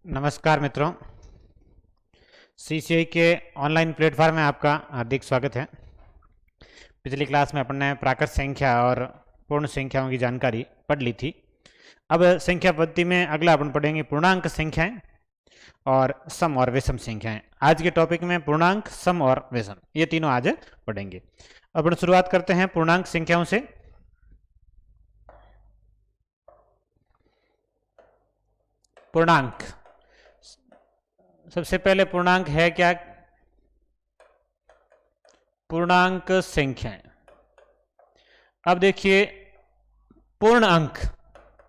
नमस्कार मित्रों, सीसीआई के ऑनलाइन प्लेटफॉर्म में आपका हार्दिक स्वागत है। पिछली क्लास में अपन ने प्राकृत संख्या और पूर्ण संख्याओं की जानकारी पढ़ ली थी। अब संख्या पद्धति में अगला अपन पढ़ेंगे पूर्णांक संख्याएं और सम और विषम संख्याएं। आज के टॉपिक में पूर्णांक, सम और विषम, ये तीनों आज पढ़ेंगे। अपन शुरुआत करते हैं पूर्णांक संख्याओं से। पूर्णांक, सबसे पहले पूर्णांक है क्या? पूर्णांक संख्याएं। अब देखिए, पूर्ण अंक,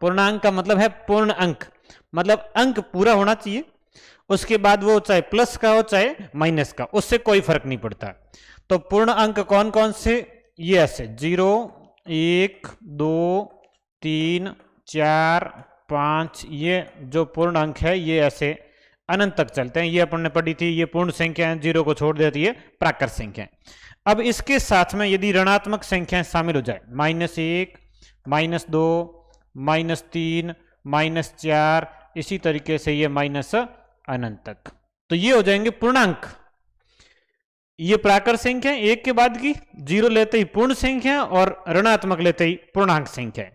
पूर्णांक का मतलब है पूर्ण अंक, मतलब अंक पूरा होना चाहिए। उसके बाद वो चाहे प्लस का हो चाहे माइनस का, उससे कोई फर्क नहीं पड़ता। तो पूर्ण अंक कौन कौन से? ये ऐसे 0, 1, 2, 3, 4, 5, ये जो पूर्ण अंक है ये ऐसे अनंत तक चलते हैं। ये अपन ने पढ़ी थी, ये पूर्ण संख्या है, 0 को छोड़ देती है प्राकृत संख्या। अब इसके साथ में यदि ऋणात्मक संख्याएं शामिल हो जाए, -1, -2, -3, -4, इसी तरीके से ये माइनस अनंत तक, तो ये हो जाएंगे पूर्णांक। ये प्राकृत संख्या एक के बाद की 0 लेते ही पूर्ण संख्या और ऋणात्मक लेते ही पूर्णांक संख्या।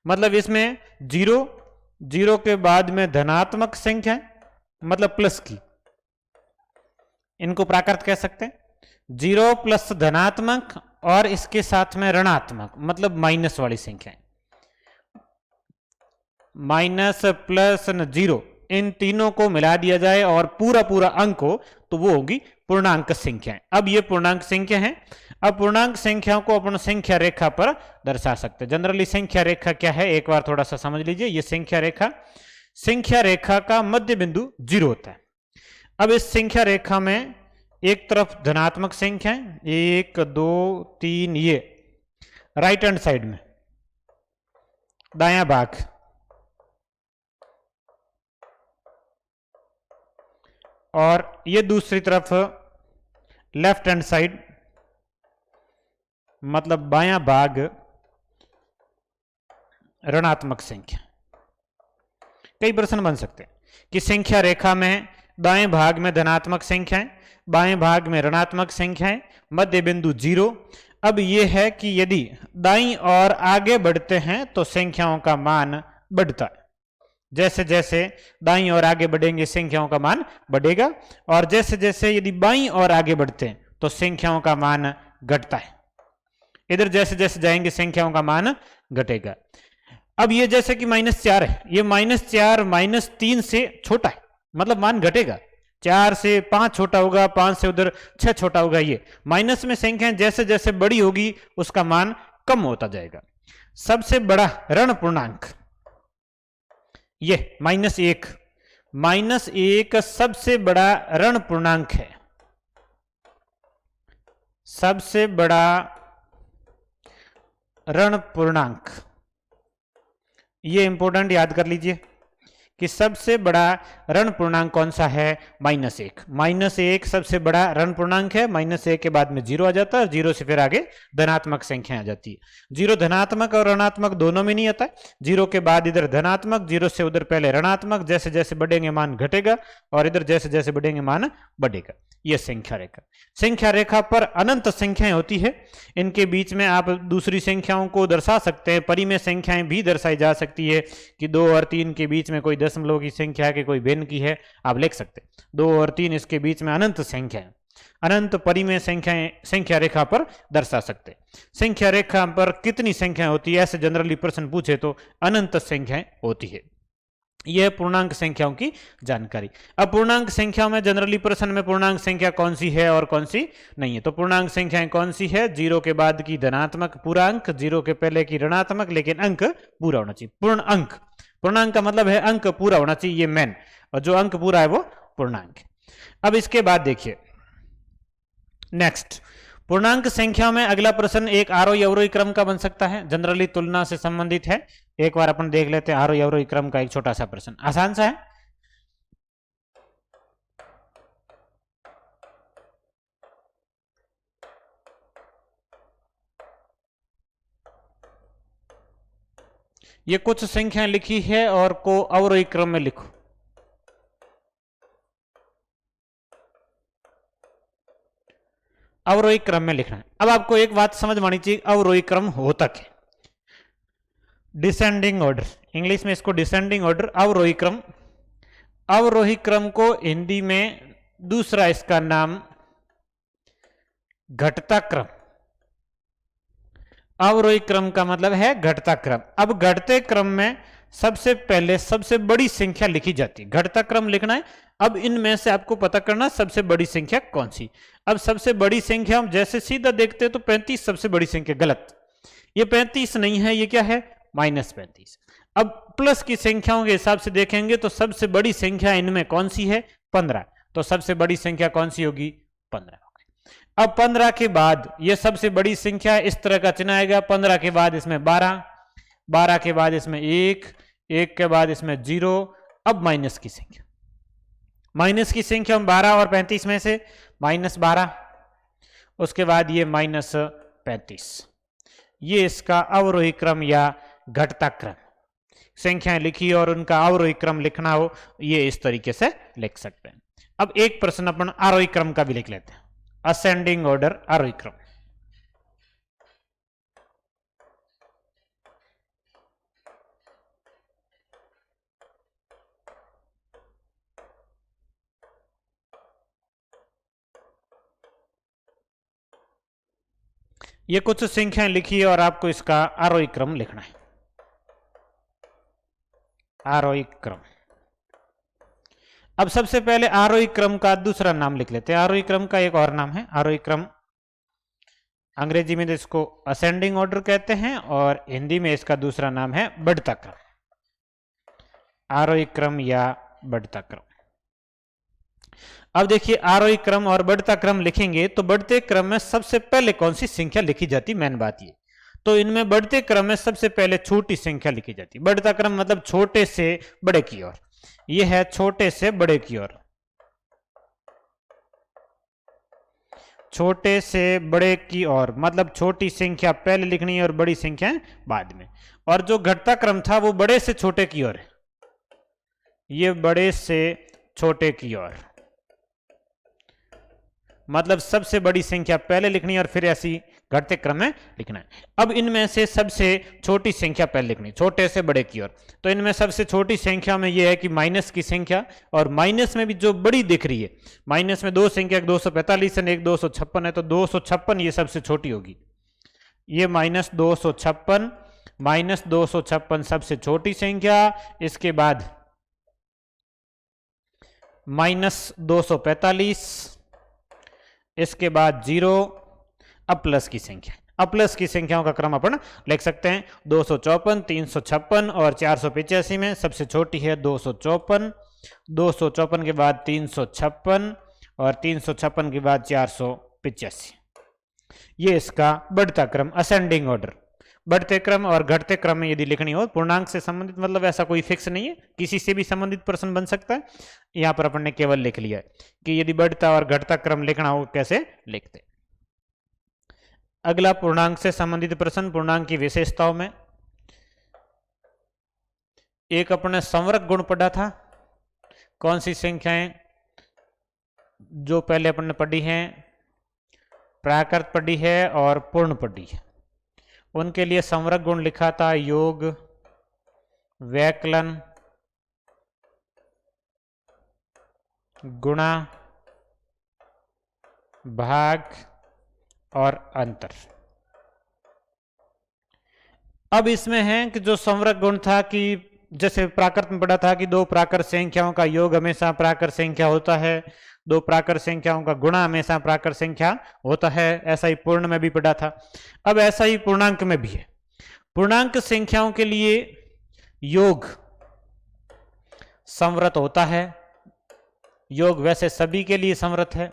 मतलब इसमें 0 के बाद में धनात्मक संख्या, मतलब प्लस की, इनको प्राकृत कह सकते हैं। 0 प्लस धनात्मक और इसके साथ में ऋणात्मक, मतलब माइनस वाली संख्या, माइनस, प्लस, 0, इन तीनों को मिला दिया जाए और पूरा पूरा अंक हो तो वो होगी पूर्णांक संख्याएं। अब ये पूर्णांक संख्या है। अब पूर्णांक संख्याओं को अपन संख्या रेखा पर दर्शा सकते हैं। जनरली संख्या रेखा क्या है, एक बार थोड़ा सा समझ लीजिए। ये संख्या रेखा का मध्य बिंदु 0 होता है। अब इस संख्या रेखा में एक तरफ धनात्मक संख्या है, 1, 2, 3, ये राइट हैंड साइड में दायां भाग, और ये दूसरी तरफ लेफ्ट हैंड साइड, मतलब बायां भाग ऋणात्मक संख्या। कई प्रश्न बन सकते हैं कि संख्या रेखा में दाएं भाग में धनात्मक संख्याएं, बाएं भाग में ऋणात्मक संख्याएं, मध्य बिंदु 0। अब यह है कि यदि दाईं और आगे बढ़ते हैं तो संख्याओं का मान बढ़ता है। जैसे जैसे दाईं और आगे बढ़ेंगे संख्याओं का मान बढ़ेगा, और जैसे जैसे यदि बाईं और आगे बढ़ते हैं तो संख्याओं का मान घटता है। इधर जैसे जैसे जाएंगे संख्याओं का मान घटेगा। अब ये जैसे कि -4 है, ये -4 -3 से छोटा है, मतलब मान घटेगा। 4 से 5 छोटा होगा, 5 से उधर 6 छोटा होगा। ये माइनस में संख्याएं जैसे जैसे बड़ी होगी उसका मान कम होता जाएगा। सबसे बड़ा ऋण पूर्णांक ये -1, -1 सबसे बड़ा ऋण पूर्णांक है। सबसे बड़ा ऋण पूर्णांक, ये इंपॉर्टेंट याद कर लीजिए कि सबसे बड़ा ऋण पूर्णांक कौन सा है? -1। -1 सबसे बड़ा ऋण पूर्णांक है। -1 के बाद में 0 आ जाता है, और 0 से फिर आगे धनात्मक संख्या आ जाती है। 0 धनात्मक और ऋणात्मक दोनों में नहीं आता है। 0 के बाद इधर धनात्मक, 0 से उधर पहले ऋणात्मक, जैसे जैसे बढ़ेंगे मान घटेगा, और इधर जैसे जैसे बढ़ेंगे मान बढ़ेगा। यह संख्या रेखा पर अनंत संख्याएं होती है। इनके बीच में आप दूसरी संख्याओं को दर्शा सकते हैं। परिमेय संख्याएं भी दर्शाई जा सकती है कि 2 और 3 के बीच में कोई दशमलव की संख्या है कि कोई भिन्न की है, आप लिख सकते हैं। 2 और 3 इसके बीच में अनंत संख्या है, अनंत परिमेय संख्याएं संख्या रेखा पर दर्शा सकते हैं। संख्या रेखा पर कितनी संख्याएं होती है, ऐसे जनरली प्रश्न पूछे तो अनंत संख्याएं होती है। यह पूर्णांक संख्याओं की जानकारी। अब पूर्णांक संख्याओं में जनरली प्रश्न में पूर्णांक संख्या कौन सी है और कौन सी नहीं है। तो पूर्णांक संख्याएं कौन सी है? 0 के बाद की धनात्मक पूरा अंक, 0 के पहले की ऋणात्मक, लेकिन अंक पूरा होना चाहिए। पूर्ण अंक, पूर्णांक का मतलब है अंक पूरा होना चाहिए, ये मेन, और जो अंक पूरा है वो पूर्णांक है। अब इसके बाद देखिए नेक्स्ट, पूर्णांक संख्या में अगला प्रश्न एक आरोही अवरोही क्रम का बन सकता है, जनरली तुलना से संबंधित है। एक बार अपन देख लेते हैं आरोही अवरोही क्रम का एक छोटा सा प्रश्न, आसान सा है। ये कुछ संख्याएं लिखी है और को अवरोही क्रम में लिखो। अवरोही क्रम में लिखना है। अब आपको एक बात समझ में आनी चाहिए, अवरोही क्रम होता क्या, डिसेंडिंग ऑर्डर, इंग्लिश में इसको डिसेंडिंग ऑर्डर, अवरोही क्रम। अवरोही क्रम को हिंदी में दूसरा इसका नाम घटता क्रम। अवरोही क्रम का मतलब है घटता क्रम। अब घटते क्रम में सबसे पहले सबसे बड़ी संख्या लिखी जाती है, घटता क्रम लिखना है। अब इनमें से आपको पता करना सबसे बड़ी संख्या कौन सी। अब सबसे बड़ी संख्या हम जैसे सीधा देखते हैं तो 35 सबसे बड़ी संख्या, गलत, ये 35 नहीं है, ये क्या है, -35। अब प्लस की संख्याओं के हिसाब से देखेंगे तो सबसे बड़ी संख्या इनमें कौन सी है, 15, तो सबसे बड़ी संख्या कौन सी होगी, 15। अब 15 के बाद ये सबसे बड़ी संख्या, इस तरह का चिन्ह आएगा, 15 के बाद इसमें 12, 12 के बाद इसमें 1, 1 के बाद इसमें 0। अब माइनस की संख्या, माइनस की संख्या हम 12 और 35 में से -12, उसके बाद ये -35। ये इसका अवरोही क्रम या घटता क्रम। संख्याएं लिखी और उनका अवरोही क्रम लिखना हो, ये इस तरीके से लिख सकते हैं। अब एक प्रश्न अपन आरोही क्रम का भी लिख लेते हैं, असेंडिंग ऑर्डर आरोही क्रम। ये कुछ संख्याएं लिखी है और आपको इसका आरोही क्रम लिखना है, आरोही क्रम। अब सबसे पहले आरोही क्रम का दूसरा नाम लिख लेते हैं। आरोही क्रम का एक और नाम है आरोही क्रम, अंग्रेजी में तो इसको असेंडिंग ऑर्डर कहते हैं और हिंदी में इसका दूसरा नाम है बढ़ता क्रम, आरोही क्रम या बढ़ता क्रम। अब देखिए आरोही क्रम और बढ़ता क्रम लिखेंगे तो बढ़ते क्रम में सबसे पहले कौन सी संख्या लिखी जाती, मेन बात ये। तो इनमें बढ़ते क्रम में सबसे पहले छोटी संख्या लिखी जाती है। बढ़ता क्रम मतलब छोटे से बड़े की ओर, ये है छोटे से बड़े की ओर, छोटे से बड़े की ओर मतलब छोटी संख्या पहले लिखनी है और बड़ी संख्या बाद में। और जो घटता क्रम था वो बड़े से छोटे की ओर है, ये बड़े से छोटे की ओर, मतलब सबसे बड़ी संख्या पहले लिखनी है और फिर ऐसी घटते क्रम में लिखना है। अब इनमें से सबसे छोटी संख्या पहले लिखनी, छोटे से बड़े की ओर। तो इनमें सबसे छोटी संख्या में यह है कि माइनस की संख्या, और माइनस में भी जो बड़ी दिख रही है, माइनस में दो संख्या, एक 245 है एक 256 है, तो 256 ये सबसे छोटी होगी। ये -256, -256 सबसे छोटी संख्या, इसके बाद -245, इसके बाद 0, अब प्लस की संख्या। अब प्लस की संख्याओं का क्रम अपन लिख सकते हैं, 254, 356 और 485 में सबसे छोटी है 254, 254 के बाद 356 और 356 के बाद 485। ये इसका बढ़ता क्रम, असेंडिंग ऑर्डर। बढ़ते क्रम और घटते क्रम में यदि लिखनी हो, पूर्णांक से संबंधित मतलब ऐसा कोई फिक्स नहीं है, किसी से भी संबंधित प्रश्न बन सकता है। यहां पर अपन ने केवल लिख लिया है कि यदि बढ़ता और घटता क्रम लिखना हो कैसे लिखते। अगला पूर्णांक से संबंधित प्रश्न, पूर्णांक की विशेषताओं में एक अपने संवर्ग गुण पढ़ा था। कौन सी संख्याएं जो पहले अपन ने पढ़ी हैं, प्राकृत पढ़ी है और पूर्ण पढ़ी है, उनके लिए संवर्ग गुण लिखा था, योग, वैकलन, गुणा, भाग और अंतर। अब इसमें है कि जो संवर्ग गुण था कि जैसे प्राकृत में पढ़ा था कि दो प्राकृत संख्याओं का योग हमेशा प्राकृत संख्या होता है, दो प्राकृत संख्याओं का गुणा हमेशा प्राकृत संख्या होता है, ऐसा ही पूर्ण में भी पढ़ा था। अब ऐसा ही पूर्णांक में भी है। पूर्णांक संख्याओं के लिए योग संवृत होता है, योग वैसे सभी के लिए संवृत है।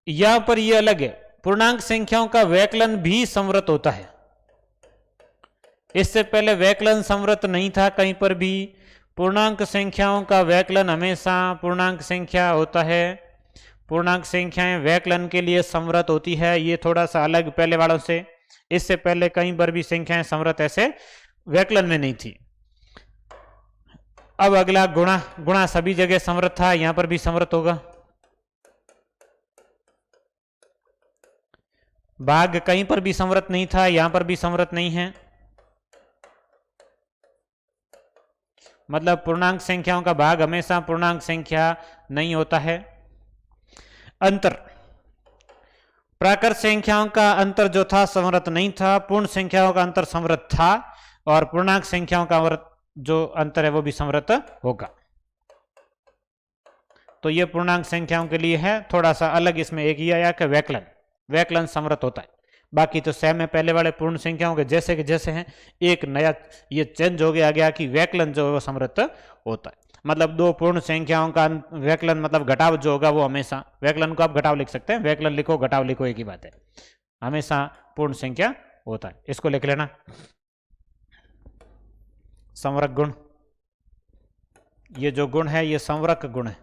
यहां पर यह अलग है, पूर्णांक संख्याओं का वैकलन भी संवृत होता है। इससे पहले वैकलन संवृत नहीं था कहीं पर भी। पूर्णांक संख्याओं का वैकलन हमेशा पूर्णांक संख्या होता है, पूर्णांक संख्याएं वैकलन के लिए संवृत होती है। ये थोड़ा सा अलग पहले वालों से, इससे पहले कहीं पर भी संख्याएं संवृत ऐसे वैकलन में नहीं थी। अब अगला गुणा, गुणा सभी जगह संवृत था, यहां पर भी संवृत होगा। भाग कहीं पर भी संवृत नहीं था, यहां पर भी संवृत नहीं है, मतलब पूर्णांक संख्याओं का भाग हमेशा पूर्णांक संख्या नहीं होता है। अंतर, प्राकृत संख्याओं का अंतर जो था संवृत नहीं था, पूर्ण संख्याओं का अंतर संवृत था, और पूर्णांक संख्याओं का जो अंतर है वो भी संवृत होगा। तो ये पूर्णांक संख्याओं के लिए है, थोड़ा सा अलग इसमें एक ही आया कि वैकलन, वैकलन संवृत होता है, बाकी तो सेम है पहले वाले पूर्ण संख्याओं के जैसे के जैसे हैं। एक नया ये चेंज हो गया कि वैकलन जो है वो संवृत होता है, मतलब दो पूर्ण संख्याओं का वैकलन मतलब घटाव जो होगा वो हमेशा, वैकलन को आप घटाव लिख सकते हैं, वैकलन लिखो घटाव लिखो एक ही बात है, हमेशा पूर्ण संख्या होता है। इसको लिख लेना, संवरक गुण, ये जो गुण है ये संवरक गुण है,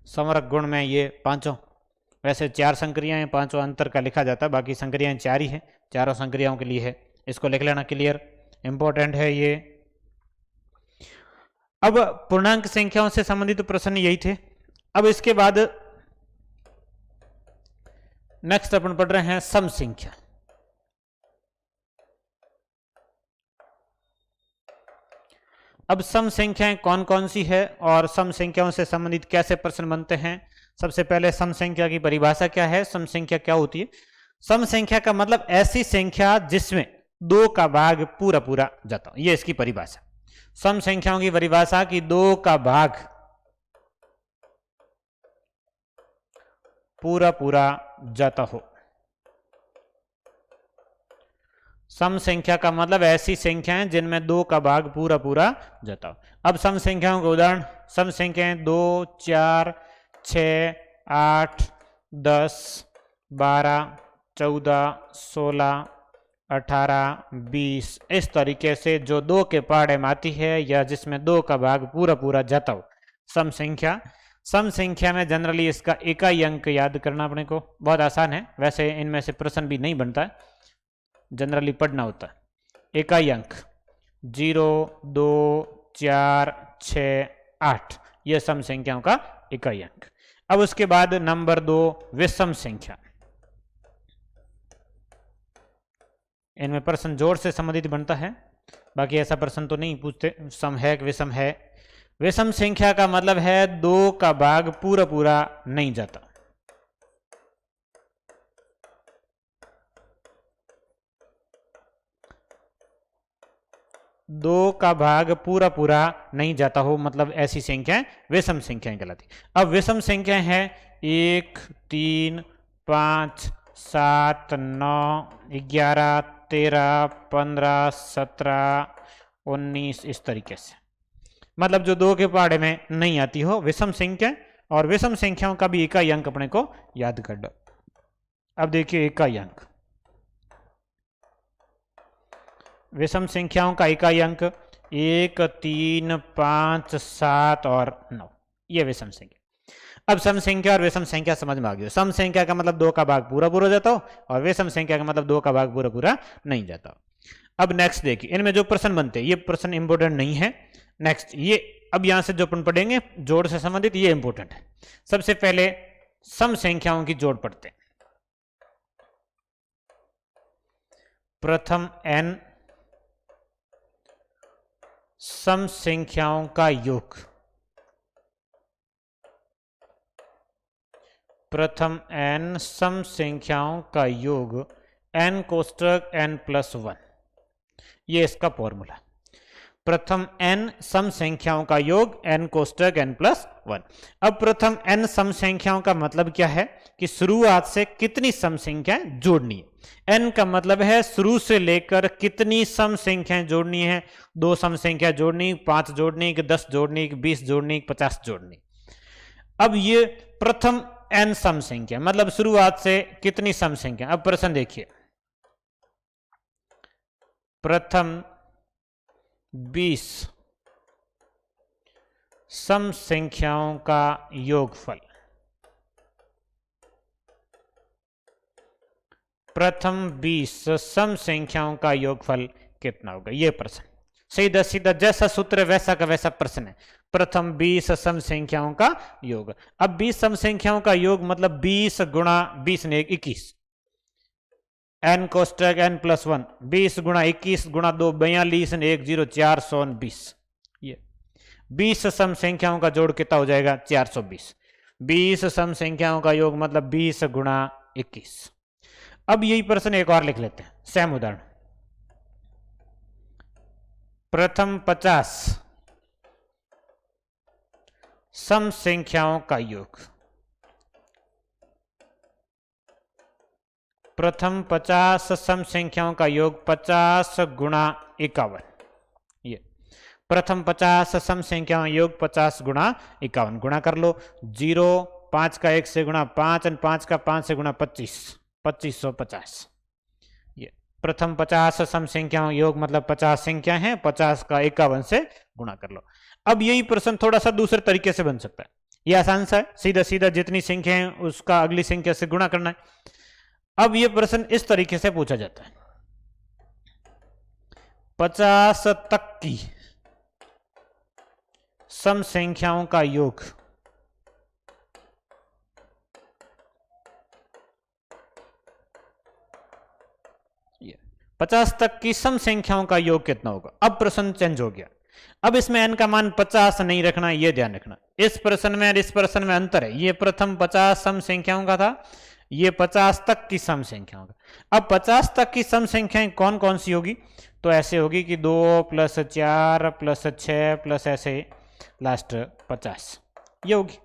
संवरक गुण में ये पांचों, वैसे 4 संक्रियाएं, पांचों अंतर का लिखा जाता है, बाकी संक्रियाएं 4 ही है, चारों संक्रियाओं के लिए है, इसको लिख लेना, क्लियर, इंपॉर्टेंट है ये। अब पूर्णांक संख्याओं से संबंधित प्रश्न यही थे। अब इसके बाद नेक्स्ट अपन पढ़ रहे हैं सम संख्या। अब सम संख्याएं कौन कौन सी है और सम संख्याओं से संबंधित कैसे प्रश्न बनते हैं। सबसे पहले सम संख्या की परिभाषा क्या है, सम संख्या क्या होती है। सम संख्या का मतलब ऐसी संख्या जिसमें 2 का भाग पूरा पूरा जाता हो, ये इसकी परिभाषा। सम संख्याओं की परिभाषा कि 2 का भाग पूरा पूरा जाता हो। सम संख्या का मतलब ऐसी संख्याएं जिनमें 2 का भाग पूरा पूरा जाता हो। अब सम संख्याओं के उदाहरण, सम संख्याएं 2, 4, 6, 8, 10, 12, 14, 16, 18, 20, इस तरीके से जो 2 के पहाड़े में आती है या जिसमें 2 का भाग पूरा पूरा जाता हो, सम संख्या। सम संख्या में जनरली इसका इकाई अंक याद करना अपने को बहुत आसान है, वैसे इनमें से प्रश्न भी नहीं बनता है, जनरली पढ़ना होता है। इकाई अंक 0, 2, 4, 6, 8, यह सम संख्याओं का इकाई अंक। अब उसके बाद नंबर 2 विषम संख्या, इनमें प्रश्न जोड़ से संबंधित बनता है, बाकी ऐसा प्रश्न तो नहीं पूछते सम है कि विषम है। विषम संख्या का मतलब है 2 का भाग पूरा पूरा नहीं जाता। दो का भाग पूरा पूरा नहीं जाता हो, मतलब ऐसी संख्याएं विषम संख्याएं कहलाती। अब विषम संख्याएं हैं 1, 3, 5, 7, 9, 11, 13, 15, 17, 19, इस तरीके से, मतलब जो 2 के पहाड़े में नहीं आती हो, विषम संख्या। और विषम संख्याओं का भी इकाई अंक अपने को याद कर लो। अब देखिए इकाई अंक, विषम संख्याओं का इकाई अंक 1, 3, 5, 7 और 9, ये विषम संख्या। अब सम संख्या और विषम संख्या समझ में आ गई। सम संख्या का मतलब 2 का भाग पूरा पूरा जाता हो, और विषम संख्या का मतलब 2 का भाग पूरा पूरा नहीं जाता हो। अब नेक्स्ट देखिए, इनमें जो प्रश्न बनते हैं ये प्रश्न इंपोर्टेंट नहीं है। नेक्स्ट ये अब यहां से जो अपन पढ़ेंगे जोड़ से संबंधित, ये इंपोर्टेंट है। सबसे पहले सम संख्याओं की जोड़ पढ़ते हैं। प्रथम n सम संख्याओं का योग, प्रथम n सम संख्याओं का योग n कोष्ठक n+1, ये इसका फॉर्मूला। प्रथम n सम संख्याओं का योग n कोष्ठक n+1। अब प्रथम n सम संख्याओं का मतलब क्या है कि शुरुआत से कितनी सम संख्याएं जोड़नी है। n का मतलब है शुरू से लेकर कितनी सम संख्याएं जोड़नी है। 2 सम संख्या जोड़नी, 5 जोड़नी, 10 जोड़नी, 20 जोड़नी, 50 जोड़नी। अब ये प्रथम n सम संख्या मतलब शुरुआत से कितनी सम संख्या। अब प्रश्न देखिए, प्रथम 20 सम संख्याओं का योगफल, प्रथम 20 सम संख्याओं का योगफल कितना होगा, ये प्रश्न। सीधा सीधा जैसा सूत्र है वैसा का वैसा प्रश्न है। प्रथम 20 सम संख्याओं का योग। अब 20 सम संख्याओं का योग मतलब 20 गुणा 20 ने 21, n कोष्टक n + 1, 20 गुणा 21 गुणा 2 42 ने 1 0 420। ये 20 सम संख्याओं का जोड़ कितना हो जाएगा 420। 20 सम संख्याओं का योग मतलब 20 गुणा 21। अब यही प्रश्न एक और लिख लेते हैं, सेम उदाहरण। प्रथम 50 सम संख्याओं का योग। प्रथम 50 सम संख्याओं का योग 50 गुणा 51। ये प्रथम 50 सम संख्याओं योग 50 गुणा 51। गुणा कर लो, 0 5 का 1 से गुणा 5 और 5 का 5 से गुणा 25, 2550। ये प्रथम 50 सम संख्याओं योग मतलब 50 संख्या है, 50 का 51 से गुणा कर लो। अब यही प्रश्न थोड़ा सा दूसरे तरीके से बन सकता है। ये आसान सा है, सीधा सीधा जितनी संख्या है उसका अगली संख्या से गुणा करना है। अब ये प्रश्न इस तरीके से पूछा जाता है, 50 तक की सम संख्याओं का योग। ये 50 तक की सम संख्याओं का योग कितना होगा। अब प्रश्न चेंज हो गया। अब इसमें n का मान 50 नहीं रखना, ये ध्यान रखना। इस प्रश्न में और इस प्रश्न में अंतर है। ये प्रथम 50 सम संख्याओं का था, ये 50 तक की सम संख्याओं का। अब 50 तक की सम संख्याएं कौन कौन सी होगी, तो ऐसे होगी कि 2 + 4 + 6 प्लस ऐसे लास्ट 50, ये होगी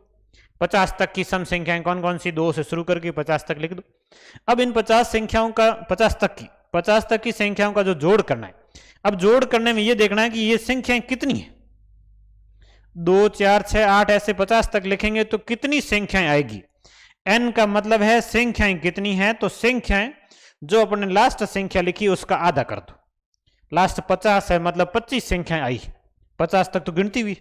50 तक की सम संख्याएं। कौन कौन सी, 2 से शुरू करके 50 तक लिख दो। अब इन 50 संख्याओं का 50 तक की संख्याओं का जो जोड़ करना है, अब जोड़ करने में ये देखना है कि ये संख्याएं कितनी है। 2 4 6 8 ऐसे 50 तक लिखेंगे तो कितनी संख्याएं आएगी। n का मतलब है संख्याएं कितनी हैं, तो संख्याएं जो अपने लास्ट संख्या लिखी उसका आधा कर दो। लास्ट 50 है मतलब 25 संख्याएं आई, 50 तक तो गिनती हुई,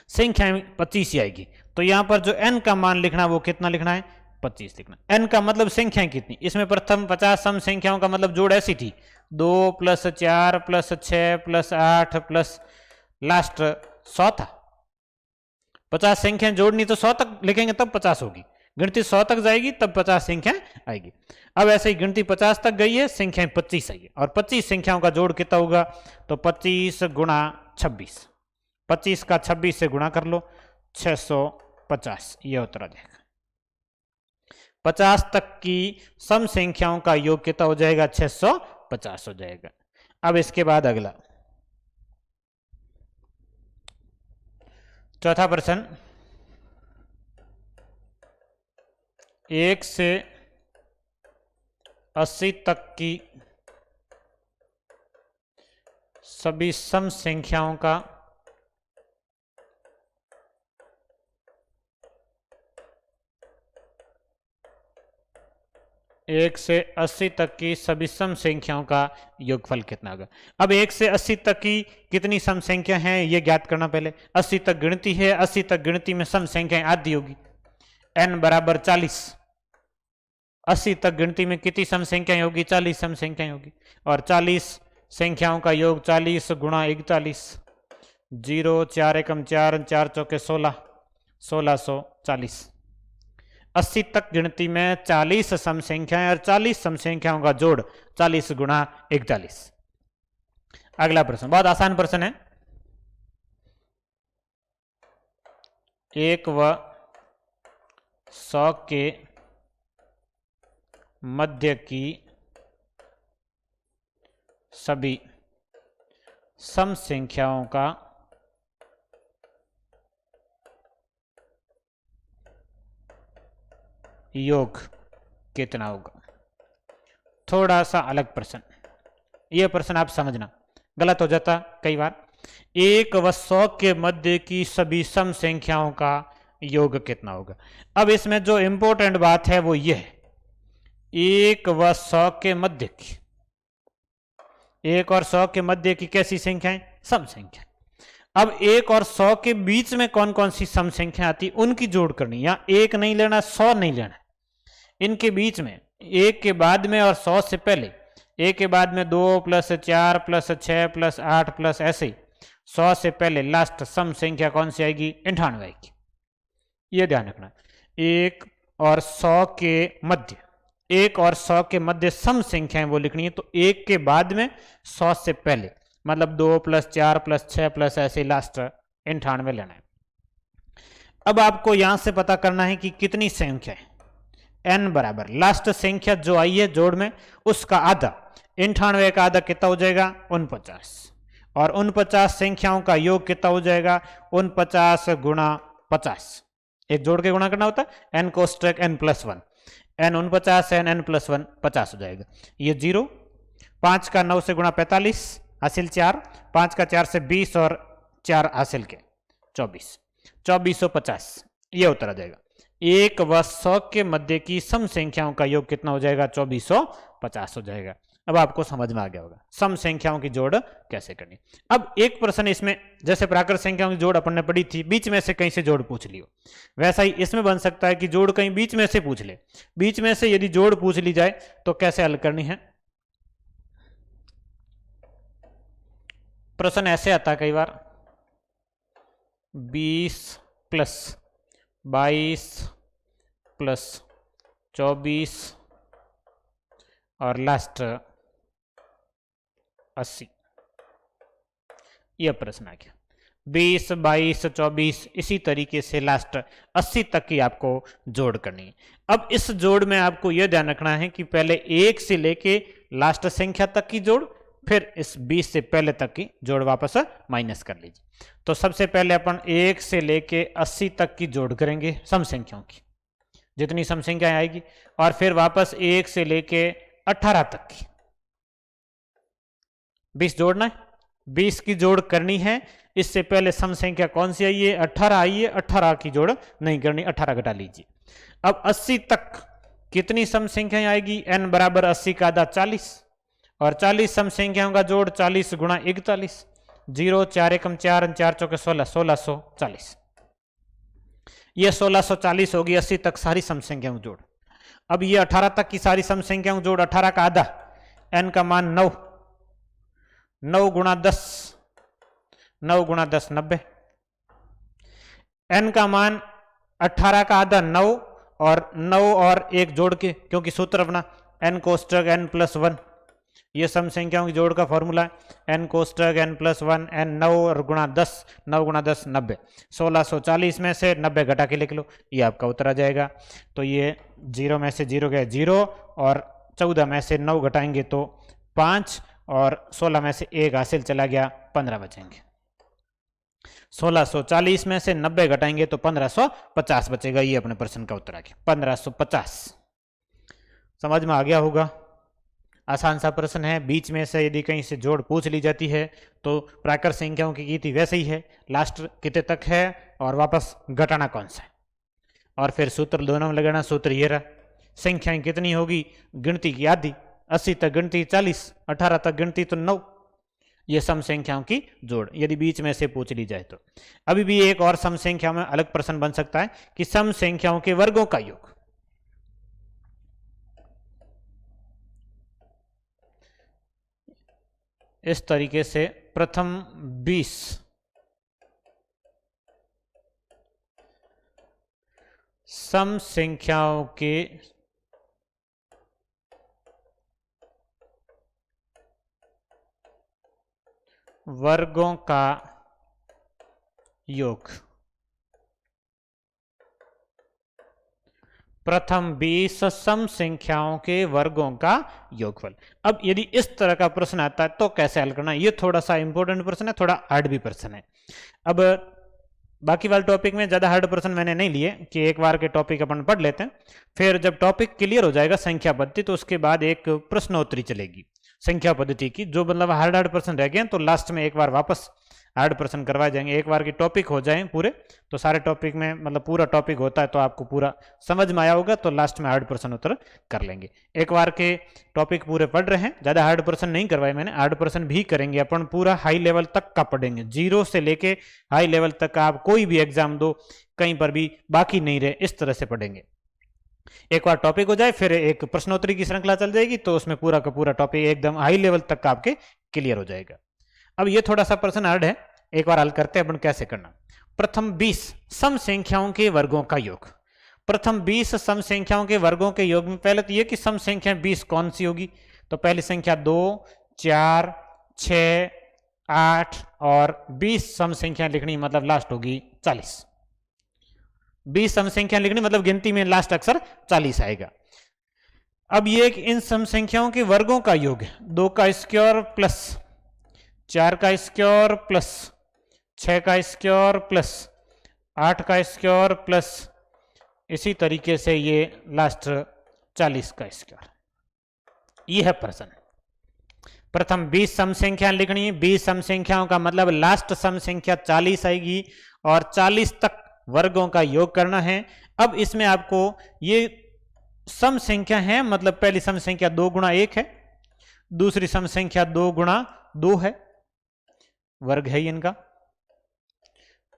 संख्याएं 25 ही आएगी। तो यहां पर जो n का मान लिखना वो कितना लिखना है, 25 लिखना। n का मतलब संख्याएं कितनी, इसमें प्रथम 50 सम संख्याओं का मतलब जोड़ ऐसी थी, 2 + 4 + 6 + 8 प्लस लास्ट 100 था। 50 संख्याएं जोड़नी तो 100 तक लिखेंगे तब 50 होगी, गिनती 100 तक जाएगी तब 50 संख्या आएगी। अब ऐसे ही गिनती 50 तक गई है, संख्याएं 25 आई है, और 25 संख्याओं का जोड़ कितना होगा, तो 25 गुणा 26, 25 का 26 से गुणा कर लो, 650, यह उत्तर आ जाएगा। 50 तक की सम संख्याओं का योग कितना हो जाएगा, 650 हो जाएगा। अब इसके बाद अगला चौथा प्रश्न, 1 से 80 तक की सभी सम संख्याओं का एक से 80 तक की सभी सम संख्याओं का योगफल कितना होगा। अब 1 से 80 तक की कितनी सम संख्या हैं ये ज्ञात करना पहले। 80 तक गिनती है, 80 तक गिनती में सम संख्याएं आधी होगी, n बराबर 40। 80 तक गिनती में कितनी सम संख्याएं होगी, 40 सम संख्याएं होगी, और 40 संख्याओं का योग 40 गुणा 41, 0 4 एकम 4 4 चौके 16, 1640। 80 तक गिनती में 40 सम संख्याएं और 40 सम संख्याओं का जोड़ 40 गुणा 41। अगला प्रश्न बहुत आसान प्रश्न है। 1 व 100 के मध्य की सभी सम संख्याओं का योग कितना होगा। थोड़ा सा अलग प्रश्न, यह प्रश्न आप समझना, गलत हो जाता कई बार। 1 व 100 के मध्य की सभी सम संख्याओं का योग कितना होगा। अब इसमें जो इंपॉर्टेंट बात है वो ये है, 1 व 100 के मध्य की, 1 और 100 के मध्य की कैसी संख्याएं, सम संख्या। अब 1 और 100 के बीच में कौन कौन सी सम संख्या आती, उनकी जोड़ करनी। यहाँ 1 नहीं लेना, 100 नहीं लेना, इनके बीच में 1 के बाद में और 100 से पहले ए के बाद में 2 प्लस 4 प्लस 6 प्लस 8 प्लस ऐसे ही 100 से पहले लास्ट सम संख्या कौन सी आएगी? 98 आएगी। ये ध्यान रखना। 1 और 100 के मध्य, 1 और 100 के मध्य सम संख्याएं वो लिखनी है, तो 1 के बाद में 100 से पहले, मतलब 2 प्लस 4 प्लस 6 प्लस ऐसे लास्ट 98 लेना है। अब आपको यहां से पता करना है कि कितनी संख्या है। n बराबर लास्ट संख्या जो आई है जोड़ में उसका आधा, 98 का आधा कितना हो जाएगा? 49। और 49 संख्याओं का योग कितना हो जाएगा? 49 गुणा 50। एक जोड़ के गुणा करना होता है, n कोष्टक n प्लस 1, n 49 है, n प्लस 1 50 हो जाएगा। ये 0, 5 का 9 से गुणा 45 हासिल 4, 5 का 4 से 20 और 4 हासिल के 24, 2450 ये उत्तर आ जाएगा। 1 व 100 के मध्य की सम संख्याओं का योग कितना हो जाएगा? 2450 हो जाएगा। अब आपको समझ में आ गया होगा सम संख्याओं की जोड़ कैसे करनी। अब एक प्रश्न इसमें, जैसे प्राकृत संख्याओं की जोड़ अपन ने पढ़ी थी, बीच में से कहीं से जोड़ पूछ लियो, वैसा ही इसमें बन सकता है कि जोड़ कहीं बीच में से पूछ ले। बीच में से यदि जोड़ पूछ ली जाए तो कैसे हल करनी है? प्रश्न ऐसे आता है कई बार, 20 प्लस 22 प्लस 24 और लास्ट 80, यह प्रश्न आ गया। 20, 22, 24 इसी तरीके से लास्ट 80 तक की आपको जोड़ करनी है। अब इस जोड़ में आपको यह ध्यान रखना है कि पहले 1 से लेके लास्ट संख्या तक की जोड़, फिर इस 20 से पहले तक की जोड़ वापस माइनस कर लीजिए। तो सबसे पहले अपन 1 से लेके 80 तक की जोड़ करेंगे सम संख्याओं की, जितनी सम संख्याएं आएगी, और फिर वापस 1 से लेके 18 तक की 20 जोड़ना है, 20 की जोड़ करनी है। इससे पहले सम संख्या कौन सी आई है? 18 आई है, 18 की जोड़ नहीं करनी, 18 घटा लीजिए। अब 80 तक कितनी सम संख्याएं आएगी? n बराबर 80 का आधा 40, और 40 सम संख्याओं का जोड़ 40 गुणा 41, 0 4 एकम 4 4 चौके 16, 1640। ये 1640 होगी 80 तक सारी सम संख्याओं जोड़। अब ये 18 तक की सारी सम संख्याओं जोड़, 18 का आधा, n का मान 9, 9 गुणा 10, 9 गुणा 10 90, n का मान 18 का आधा 9, और 9 और 1 जोड़ के, क्योंकि सूत्र अपना n कोष्टक n प्लस 1, ये सम संख्याओं की जोड़ का फॉर्मूला है, n कोष्टक n प्लस 1, n 9 और गुणा 10, 9 गुणा 10 90, 1640 में से 90 घटा के लिख लो, ये आपका उत्तर आ जाएगा। तो ये 0 में से 0 गए 0, और 14 में से 9 घटाएंगे तो 5, और 16 में से 1 हासिल चला गया, 15 बचेंगे। 1640 में से 90 घटाएंगे तो 1550 बचेगा। ये अपने प्रश्न का उत्तर आ गया 1550। समझ में आ गया होगा, आसान सा प्रश्न है। बीच में से यदि कहीं से जोड़ पूछ ली जाती है तो प्राकृत संख्याओं की गीति वैसे ही है, लास्ट कितने तक है और वापस घटाना कौन सा है, और फिर सूत्र दोनों में लगाना। सूत्र ये रहा, संख्याएं कितनी होगी? गिनती की आधी, 80 तक गिनती 40, 18 तक गिनती तो 9, ये सम संख्याओं की जोड़ यदि बीच में से पूछ ली जाए तो। अभी भी एक और सम संख्या में अलग प्रश्न बन सकता है कि सम संख्याओं के वर्गों का योग। इस तरीके से प्रथम 20 सम संख्याओं के वर्गों का योग, प्रथम 20 सम संख्याओं के वर्गों का योगफल। अब यदि इस तरह का प्रश्न आता है तो कैसे हल करना है? ये थोड़ा सा इंपॉर्टेंट प्रश्न है, थोड़ा हार्ड भी प्रश्न है। अब बाकी वाले टॉपिक में ज़्यादा हार्ड प्रश्न मैंने नहीं लिए कि एक बार के टॉपिक अपन पढ़ लेते हैं, फिर जब टॉपिक क्लियर हो जाएगा संख्या पद्धति तो उसके बाद एक प्रश्नोत्तरी चलेगी संख्या पद्धति की, जो मतलब हार्ड हार्ड प्रश्न रह गए तो लास्ट में एक बार वापस हार्ड प्रश्न करवाए जाएंगे। एक बार की टॉपिक हो जाए पूरे तो सारे टॉपिक में मतलब पूरा टॉपिक होता है तो आपको पूरा समझ में आया होगा, तो लास्ट में हार्ड प्रश्न उत्तर कर लेंगे। एक बार के टॉपिक पूरे पढ़ रहे हैं, ज़्यादा हार्ड प्रश्न नहीं करवाए मैंने, हार्ड प्रश्न भी करेंगे अपन, पूरा हाई लेवल तक का पढ़ेंगे, 0 से लेके हाई लेवल तक का। आप कोई भी एग्जाम दो, कहीं पर भी बाकी नहीं रहे, इस तरह से पढ़ेंगे। एक बार टॉपिक हो जाए फिर एक प्रश्नोत्तरी की श्रृंखला चल जाएगी, तो उसमें पूरा का पूरा टॉपिक एकदम हाई लेवल तक का आपके क्लियर हो जाएगा। अब ये थोड़ा सा प्रश्न हार्ड है, एक बार हल करते हैं अपन कैसे करना। प्रथम 20 सम संख्याओं के वर्गों का योग। प्रथम 20 सम संख्याओं के वर्गों के योग में पहले तो ये कि सम संख्या 20 कौन सी होगी, तो पहली संख्या 2, 4, 6, 8 और 20 सम संख्या लिखनी, मतलब लास्ट होगी 40। 20 सम संख्या लिखनी मतलब गिनती में लास्ट अक्षर 40 आएगा। अब ये इन सम संख्याओं के वर्गों का योग है, 2 का स्क्वायर प्लस 4 का स्क्वायर प्लस 6 का स्क्वायर प्लस 8 का स्क्वायर प्लस इसी तरीके से ये लास्ट 40 का स्क्वायर। ये है प्रश्न। प्रथम 20 सम संख्या लिखनी है, 20 सम संख्याओं का मतलब लास्ट सम संख्या 40 आएगी और 40 तक वर्गों का योग करना है। अब इसमें आपको ये सम संख्या है, मतलब पहली सम संख्या 2 गुणा 1 है, दूसरी सम संख्या 2 गुणा 2 है, वर्ग है इनका।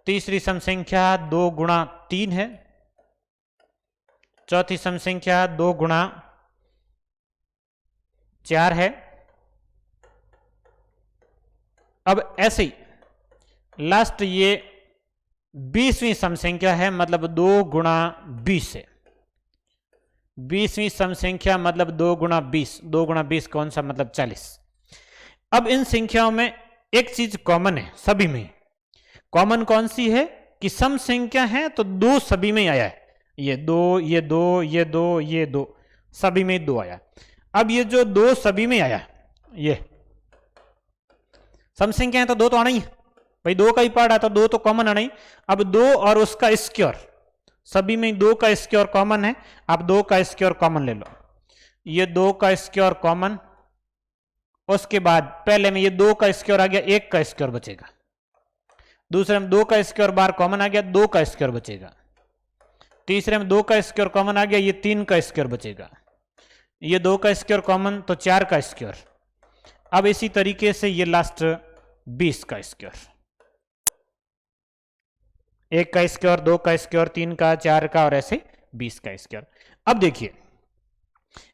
तीसरी सम संख्या 2 गुणा 3 है, चौथी सम संख्या 2 गुणा 4 है। अब ऐसे ही लास्ट ये 20वीं सम संख्या है, मतलब 2 गुणा 20 है। 20वीं सम संख्या मतलब 2 गुणा 20, 2 गुणा 20 कौन सा, मतलब 40। अब इन संख्याओं में एक चीज कॉमन है, सभी में कॉमन कौन सी है कि सम संख्या है तो 2 सभी में आया है, ये 2, ये 2, ये 2, ये 2, सभी में 2 आया। अब ये जो 2 सभी में आया, ये सम संख्या है तो 2 तो आना ही है भाई, 2 का ही पार्ट है तो 2 तो कॉमन आना ही। अब 2 और उसका स्क्वायर, सभी में 2 का स्क्वायर कॉमन है, आप 2 का स्क्वायर कॉमन ले लो, ये 2 का स्क्वायर कॉमन। उसके बाद पहले में ये 2 का स्क्वायर आ गया, 1 का स्क्वायर बचेगा। दूसरे में 2 का स्क्वायर बार कॉमन आ गया, 2 का स्क्वायर बचेगा। तीसरे में 2 का स्क्वायर कॉमन आ गया, ये 3 का स्क्वायर बचेगा। ये 2 का स्क्वायर कॉमन तो 4 का स्क्वायर। अब इसी तरीके से ये लास्ट 20 का स्क्वायर, 1 का स्क्वायर, 2 का स्क्वायर, 3 का, 4 का और ऐसे 20 का स्क्वायर। अब देखिए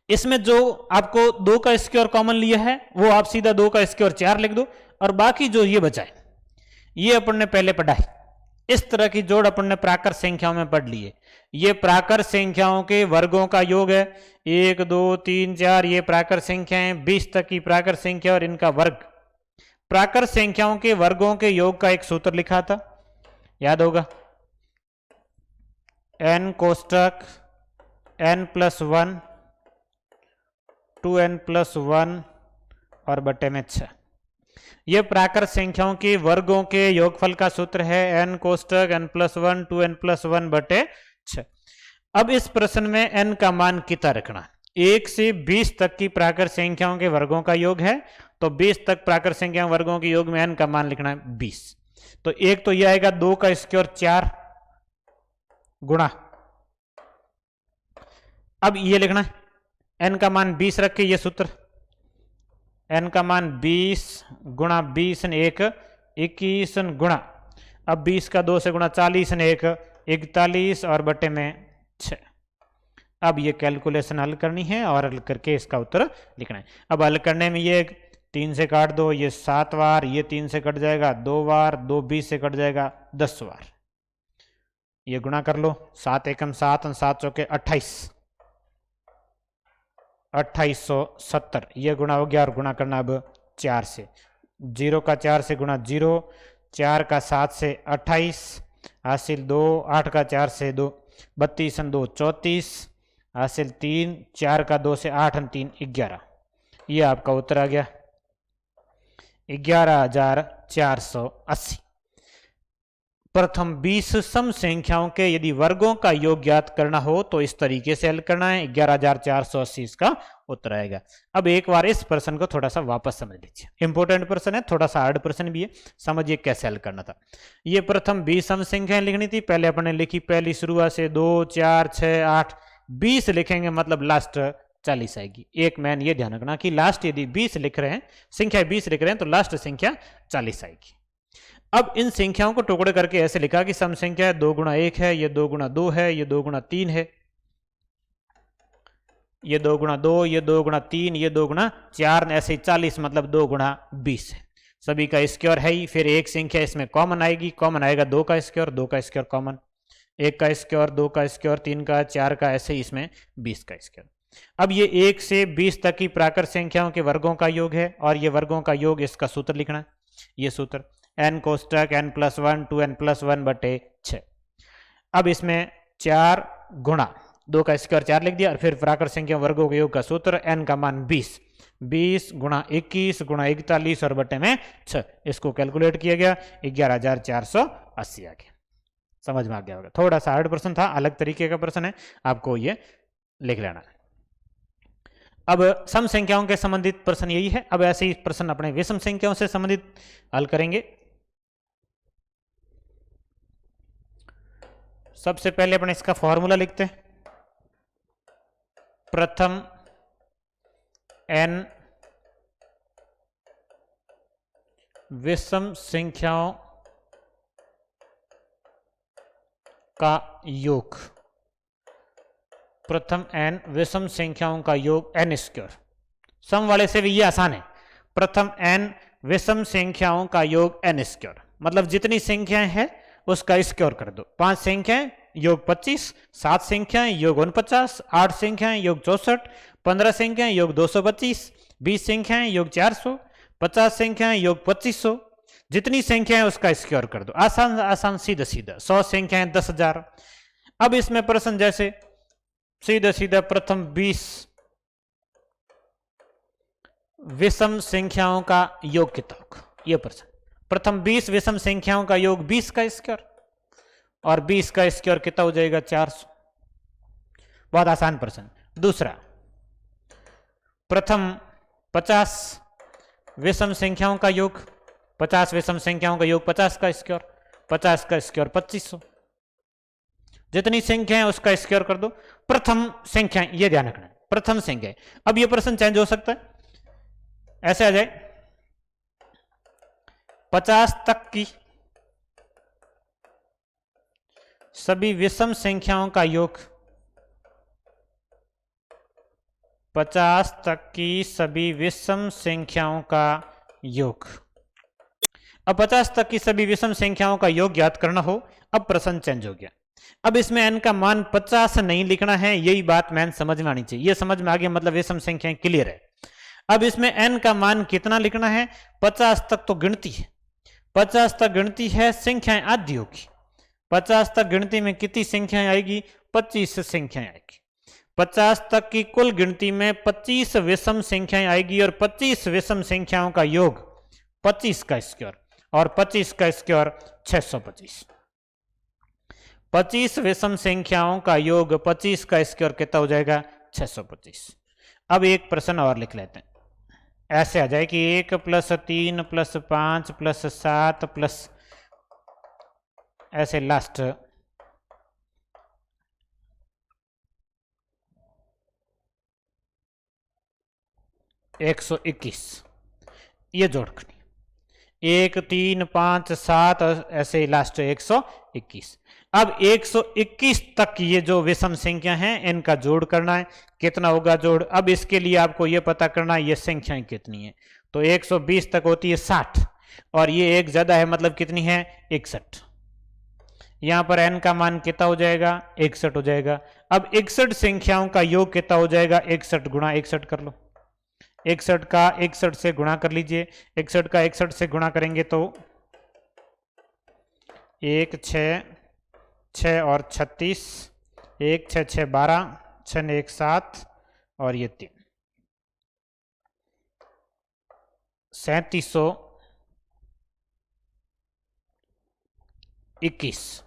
इसमें जो आपको 2 का स्क्वायर कॉमन लिया है वो आप सीधा 2 का स्क्वायर 4 लिख दो, और बाकी जो ये बचा है ये अपन ने पहले पढ़ा है। इस तरह की जोड़ अपन ने प्राकृत संख्याओं में पढ़ ली है। ये प्राकृत संख्याओं के वर्गों का योग है, 1, 2, 3, 4 ये प्राकृत संख्याएं, 20 तक की प्राकृत संख्या और इनका वर्ग। प्राकृत संख्याओं के वर्गों के योग का एक सूत्र लिखा था, याद होगा, n कोष्टक n + 1 2n + 1 और बटे में 6। यह प्राकृत संख्याओं के वर्गों के योगफल का सूत्र है, n कोष्टक n + 1 2n + 1 बटे 6। अब इस प्रश्न में n का मान कितना रखना, 1 से 20 तक की प्राकृत संख्याओं के वर्गों का योग है, तो 20 तक प्राकृत संख्या वर्गों के योग में n का मान लिखना है 20। तो एक तो यह आएगा 2 का स्क्वायर 4 गुणा, अब ये लिखना है n का मान 20 रख के ये सूत्र, n का मान 20 गुणा 20 ने 1 21 गुणा, अब 20 का 2 से गुणा 40 ने 1 41 और बटे में 6। अब ये कैलकुलेशन हल करनी है और हल करके इसका उत्तर लिखना है। अब हल करने में ये 3 से काट दो, ये 7 बार, ये 3 से कट जाएगा 2 बार, 2 20 से कट जाएगा 10 बार, ये गुणा कर लो, 7 एकम 7 और 7 चौके 28, 2870 ये गुणा हो गया। और गुणा करना अब 4 से, 0 का 4 से गुणा 0, 4 का 7 से 28 हासिल 2, 8 का 4 से 2 32 2 34 हासिल 3, 4 का 2 से 8 3 11, ये आपका उत्तर आ गया 11,480। प्रथम 20 सम संख्याओं के यदि वर्गों का योग ज्ञात करना हो तो इस तरीके से हल करना है, 11,480 इसका उत्तर आएगा। अब एक बार इस प्रश्न को थोड़ा सा वापस समझ लीजिए, इंपॉर्टेंट प्रश्न है, थोड़ा सा हार्ड प्रश्न भी है, समझिए कैसे हल करना था। ये प्रथम 20 सम संख्याएं लिखनी थी, पहले अपने लिखी, पहली शुरुआत से 2 4 6 8 20 लिखेंगे, मतलब लास्ट 40 आएगी। एक मैन ये ध्यान रखना कि लास्ट यदि 20 लिख रहे हैं, संख्या 20 लिख रहे हैं तो लास्ट संख्या 40 आएगी। अब इन संख्याओं को टुकड़े करके ऐसे लिखा कि सम संख्या 2 गुणा 1 है, ये 2 गुणा 2 है, ये 2 गुणा 3 है, ये 2 गुणा 2, ये 2 गुणा 3, ये 2 गुणा 4, ऐसे 40 मतलब 2 गुणा 20 है। सभी का स्क्वायर है ही। फिर एक संख्या इसमें कॉमन आएगी, कॉमन आएगा 2 का स्क्वायर, 2 का स्क्वायर कॉमन, 1 का स्क्वायर, 2 का स्क्वायर, 3 का, 4 का, ऐसे ही इसमें 20 का स्क्वायर। अब ये 1 से 20 तक की प्राकृत संख्याओं के वर्गों का योग है और ये वर्गों का योग, इसका सूत्र लिखना है। ये सूत्र n कोष्टक n+1 2n+1 बटे 6। अब इसमें 4 गुणा 2 का स्क्वायर 4 लिख दिया और फिर प्राकृत संख्या वर्गों के योग का सूत्र n का मान 20, 20 गुणा 21 गुणा 41 और बटे में 6। इसको कैलकुलेट किया गया, 11,480 आ गया। समझ में आ गया होगा। थोड़ा सा हार्ड प्रश्न था, अलग तरीके का प्रश्न है, आपको ये लिख लेना है। अब सम संख्याओं के संबंधित प्रश्न यही है। अब ऐसे ही प्रश्न अपने विषम संख्याओं से संबंधित हल करेंगे। सबसे पहले अपने इसका फॉर्मूला लिखते हैं। प्रथम n विषम संख्याओं का योग, प्रथम n विषम संख्याओं का योग n स्क्वायर। सम वाले से भी ये आसान है। प्रथम n विषम संख्याओं का योग n स्क्वायर, मतलब जितनी संख्याएं हैं उसका स्क्वायर कर दो। 5 संख्याएं योग 25, 7 संख्याएं योग 49, 8 संख्याएं योग 64, 15 संख्याएं योग 225, 20 संख्याएं योग 400, 50 संख्याएं योग 2500। जितनी संख्याएं उसका स्क्वायर कर दो। आसान आसान, सीधा सीधा। 100 संख्याएं 10,000। अब इसमें प्रश्न जैसे सीधा सीधा प्रथम 20 विषम संख्याओं का योग कितना होगा, यह प्रश्न। प्रथम 20 विषम संख्याओं का योग 20 का स्क्वायर और 20 का स्क्वायर कितना हो जाएगा 400। बहुत आसान प्रश्न। दूसरा, प्रथम 50 विषम संख्याओं का योग, 50 विषम संख्याओं का योग 50 का स्क्वायर, 50 का स्क्वायर 2500। जितनी संख्या है उसका स्क्वायर कर दो। प्रथम संख्या, ये ध्यान रखना, प्रथम संख्या। अब ये प्रश्न चेंज हो सकता है, ऐसे आ जाए 50 तक की सभी विषम संख्याओं का योग, 50 तक की सभी विषम संख्याओं का योग। अब 50 तक की सभी विषम संख्याओं का योग ज्ञात करना हो। अब प्रश्न चेंज हो गया। अब इसमें n का मान 50 नहीं लिखना है, यही बात मैन समझ में आनी चाहिए। ये समझ में आ गया, मतलब विषम संख्याएं क्लियर है। अब इसमें n का मान कितना लिखना है? 50 तक तो गिनती है, 50 तक गिनती है, संख्याएं आधी होगी। 50 तक गिनती में कितनी संख्याएं आएगी? 25 संख्याएं आएगी। 50 तक की कुल गिनती में 25 विषम संख्याएं आएगी और 25 विषम संख्याओं का योग 25 का स्क्वायर और 25 का स्क्वायर 625। 25 विषम संख्याओं का योग 25 का स्क्वायर कितना हो जाएगा? 625। अब एक प्रश्न और लिख लेते हैं, ऐसे आ जाए कि 1 + 3 + 5 + 7 प्लस ऐसे लास्ट 121, ये जोड़ करनी। 1 3 5 7 ऐसे लास्ट 121। अब 121 तक ये जो विषम संख्या हैं इनका जोड़ करना है। कितना होगा जोड़? अब इसके लिए आपको ये पता करना है ये संख्याएं कितनी है। तो 120 तक होती है 60 और ये एक ज्यादा है, मतलब कितनी है? 61। यहां पर n का मान कितना हो जाएगा? 61 हो जाएगा। अब 61 संख्याओं का योग कितना हो जाएगा? 61 गुणा 61 कर लो। 61 का 61 से गुणा कर लीजिए। 61 का 61 से गुणा करेंगे तो 1 6 6 और 36, 1 6 6 12, 6 1 7 और ये 3, 3721।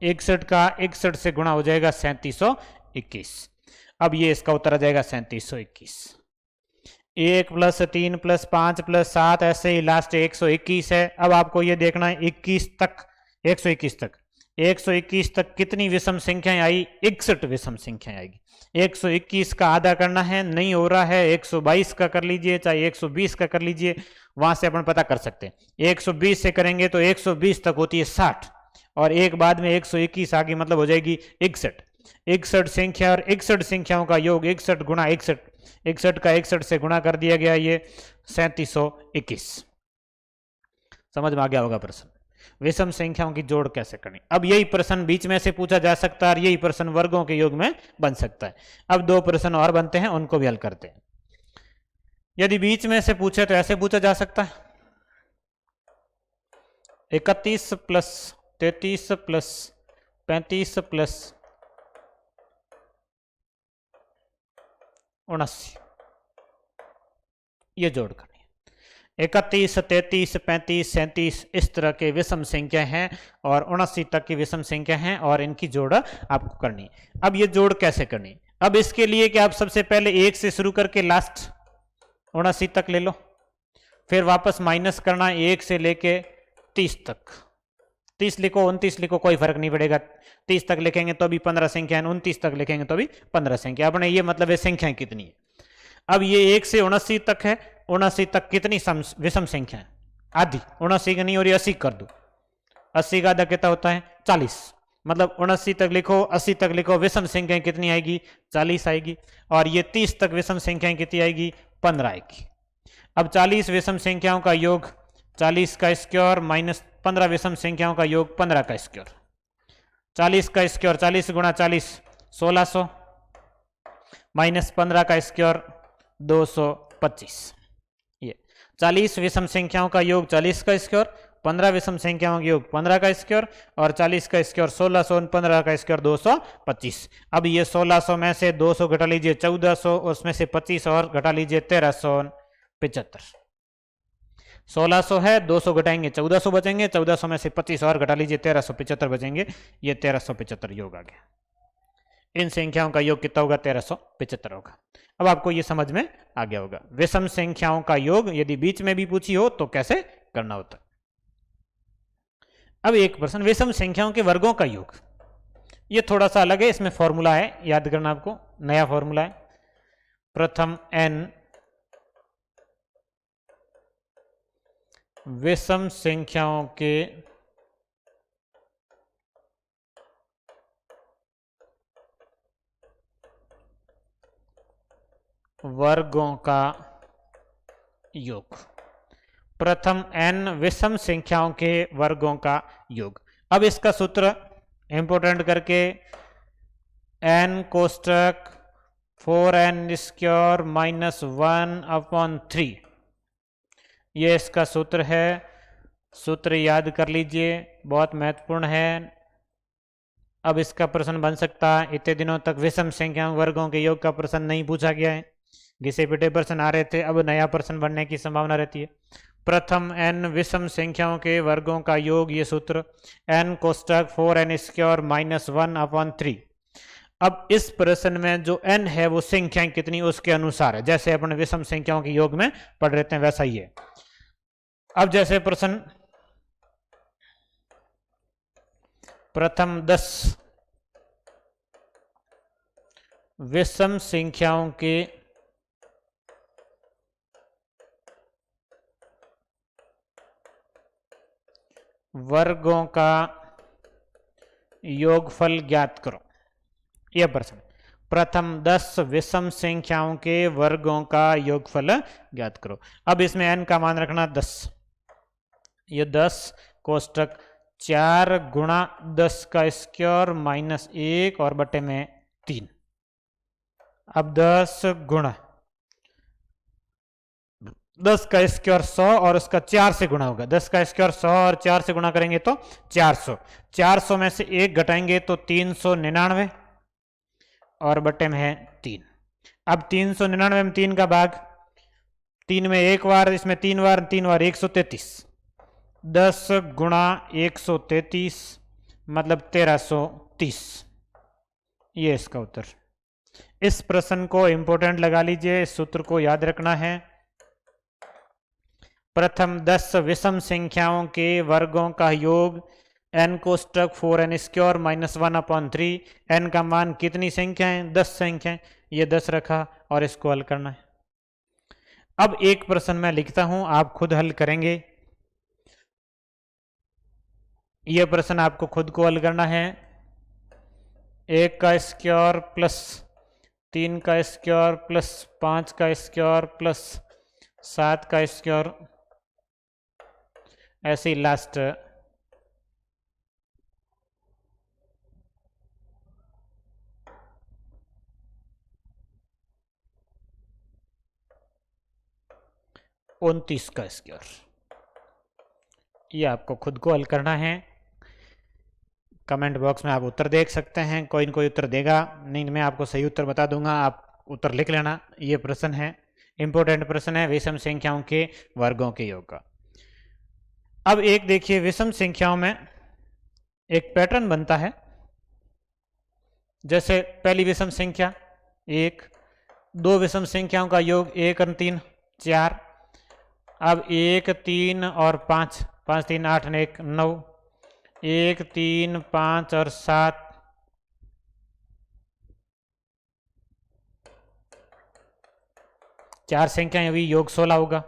61 का 61 से गुणा हो जाएगा 3721। अब ये इसका उत्तर आ जाएगा 3721। 1 + 3 + 5 + 7 ऐसे ही लास्ट 121 है। अब आपको ये देखना है 21 तक, 121 तक, 121 तक कितनी विषम संख्याएं आई? 61 विषम संख्याएं आएगी। 121 का आधा करना है, नहीं हो रहा है 122 का कर लीजिए, चाहे 120 का कर लीजिए, वहां से अपन पता कर सकते हैं। 120 से करेंगे तो 120 तक होती है 60 और एक बाद में 121 आ गई, मतलब हो जाएगी 61। 61 संख्या और 61 संख्याओं का योग 61 गुणा 61, 61 का 61 से गुणा कर दिया गया, ये 3721। समझ में आ गया होगा प्रश्न। विषम संख्याओं की जोड़ कैसे करनी। अब यही प्रश्न बीच में से पूछा जा सकता है और यही प्रश्न वर्गों के योग में बन सकता है। अब 2 प्रश्न और बनते हैं, उनको भी हल करते हैं। यदि बीच में से पूछे तो ऐसे पूछा जा सकता है, 31 प्लस 33 प्लस 35 प्लस 79, ये जोड़ करनी है। 31, 33, 35, 37 इस तरह के विषम संख्या हैं और 79 तक की विषम संख्या हैं और इनकी जोड़ आपको करनी। अब ये जोड़ कैसे करनी। अब इसके लिए कि आप सबसे पहले 1 से शुरू करके लास्ट 79 तक ले लो, फिर वापस माइनस करना 1 से लेके 30 तक। 30 लिखो 29 लिखो कोई फर्क नहीं पड़ेगा, 30 तक लिखेंगे तो भी 15 संख्या है, 29 तक लिखेंगे तो भी 15 संख्या। अपने ये मतलब है संख्याएं कितनी है। अब ये 1 से 79 तक है, 79 तक कितनी विषम संख्या है, आधी। 79 का नहीं और ये 80 कर दो, 80 का आधा कितना होता है 40, मतलब 79 तक लिखो 80 तक लिखो, विषम संख्याएं कितनी आएगी 40 आएगी। और ये 30 तक विषम संख्याएं कितनी आएगी 15 आएगी। अब 40 विषम संख्याओं का योग 40 का स्क्वायर माइनस 15 विषम संख्याओं का योग 15 का स्क्वायर, 40 का स्क्वायर 40 गुणा 40 1600 माइनस 15 का स्क्वायर 225। ये 40 विषम संख्याओं का योग 40 का स्क्वायर, 15 विषम संख्याओं का योग 15 का स्क्वायर और 40 का स्क्वायर 1600 और 15 का स्क्वायर 225। अब ये 1600 में से 200 घटा लीजिए 1400, उसमें से 25 और घटा लीजिए 1375। 1600 है, 200 घटाएंगे 1400 बचेंगे, 1400 में से 25 और घटा लीजिए 1375 बचेंगे, ये 1375 योग आ गया। इन संख्याओं का योग कितना होगा 1375 होगा। अब आपको ये समझ में आ गया होगा विषम संख्याओं का योग यदि बीच में भी पूछी हो तो कैसे करना होता है। अब एक प्रश्न, विषम संख्याओं के वर्गों का योग, ये थोड़ा सा अलग है, इसमें फॉर्मूला है, याद करना आपको, नया फॉर्मूला है। प्रथम n विषम संख्याओं के वर्गों का योग। प्रथम n विषम संख्याओं के वर्गों का योग। अब इसका सूत्र इंपोर्टेंट करके n कोष्टक 4n स्क्वायर माइनस 1/3, ये इसका सूत्र है। सूत्र याद कर लीजिए, बहुत महत्वपूर्ण है। अब इसका प्रश्न बन सकता है, इतने दिनों तक विषम संख्याओं वर्गों के योग का प्रश्न नहीं पूछा गया है, घिसे पिटे प्रश्न आ रहे थे, अब नया प्रश्न बनने की संभावना रहती है। प्रथम n विषम संख्याओं के वर्गों का योग, ये सूत्र n कोष्टक 4n स्क्वायर माइनस 1/3। अब इस प्रश्न में जो n है वो संख्याएं कितनी उसके अनुसार है, जैसे अपने विषम संख्याओं के योग में पढ़ रहे थे वैसा ही है। अब जैसे प्रश्न प्रथम 10 विषम संख्याओं के वर्गों का योगफल ज्ञात करो, यह प्रश्न। प्रथम 10 विषम संख्याओं के वर्गों का योगफल ज्ञात करो। अब इसमें n का मान रखना 10, ये 10 कोष्टक 4 गुणा 10 का स्क्वायर माइनस 1 और बटे में 3। अब 10 गुणा 10 का स्क्वायर 100 और उसका 4 से गुणा होगा। 10 का स्क्वायर 100 और 4 से गुणा करेंगे तो 400। 400 में से 1 घटाएंगे तो 399 और बटे में है 3। अब 399 में 3 का भाग, 3 में 1 बार, इसमें 3 बार, 3 बार 133। 10 गुणा 133 मतलब 1330, ये इसका उत्तर। इस प्रश्न को इंपोर्टेंट लगा लीजिए, इस सूत्र को याद रखना है। प्रथम 10 विषम संख्याओं के वर्गों का योग n कोष्टक 4n square minus 1/3। n का मान कितनी संख्या है 10 संख्या, ये 10 रखा और इसको हल करना है। अब एक प्रश्न मैं लिखता हूं, आप खुद हल करेंगे। यह प्रश्न आपको खुद को हल करना है। 1 का स्क्वायर प्लस 3 का स्क्वायर प्लस 5 का स्क्वायर प्लस 7 का स्क्वायर, ऐसे ही लास्ट 29 का स्क्वायर। ये आपको खुद को हल करना है। कमेंट बॉक्स में आप उत्तर देख सकते हैं, कोई न कोई उत्तर देगा, नहीं मैं आपको सही उत्तर बता दूंगा, आप उत्तर लिख लेना। ये प्रश्न है, इंपॉर्टेंट प्रश्न है विषम संख्याओं के वर्गों के योग का। अब एक देखिए, विषम संख्याओं में एक पैटर्न बनता है। जैसे पहली विषम संख्या 1, दो विषम संख्याओं का योग 1 और 3 4। अब 1 3 और 5, 5 3 8 और 1 9, 1 3 5 और 7, 4 संख्याएं हुई, योग 16 होगा।